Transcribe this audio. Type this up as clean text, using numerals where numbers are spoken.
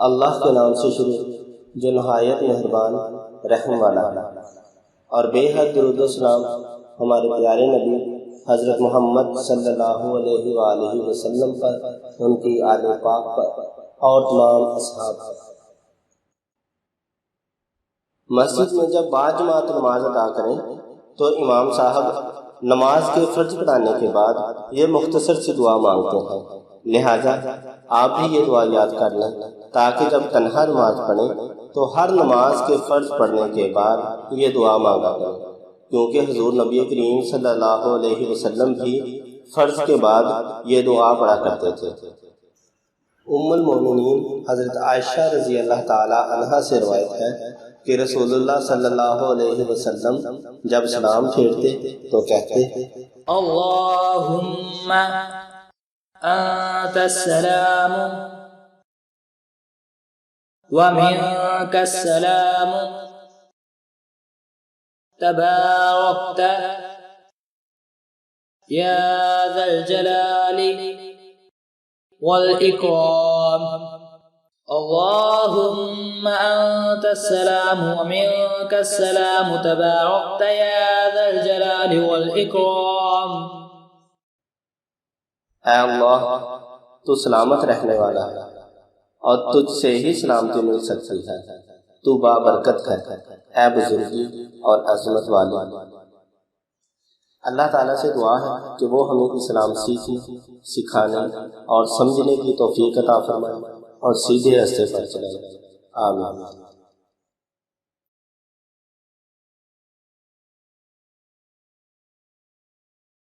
اللہ کے نام سے شروع جو نہایت مہربان رحم والا ہے، اور بے حد درود و سلام ہمارے پیارے نبی حضرت محمد صلی اللہ علیہ وآلہ وسلم پر، ان کی آل پاک پر اور تمام اصحاب پر۔ مسجد میں جب باجماعت نماز ادا کریں تو امام صاحب نماز کے فرض پڑھانے کے بعد یہ مختصر سی دعا مانگتے ہیں، لہٰذا آپ بھی یہ دعا یاد کر لیں تاکہ جب تنہا نماز پڑھیں تو ہر نماز کے فرض پڑھنے کے بعد یہ دعا مانگا کریں، کیونکہ حضور نبی کریم صلی اللہ علیہ وسلم بھی فرض کے بعد یہ دعا پڑھا کرتے تھے۔ ام المومنین حضرت عائشہ رضی اللہ تعالی عنہا سے روایت ہے کہ رسول اللہ صلی اللہ علیہ وسلم جب سلام پھیرتے تو کہتے، اللہم انت السلام ومنک السلام تبارکت یا ذا الجلال والإکرام۔ اللہم انت السلام ومنک السلام تبارکت یا ذا الجلال والإکرام۔ اے اللہ، تو سلامت رہنے والا ہے اور تجھ سے ہی سلامتی مل سکتی ہے، تو بابرکت ہے، اے بزرگی اور عظمت والی۔ اللہ تعالیٰ سے دعا ہے کہ وہ ہمیں اسلام سیکھنے، سکھانے اور سمجھنے کی توفیق عطا فرمائے اور سیدھے راستے پر چلائے، آمین۔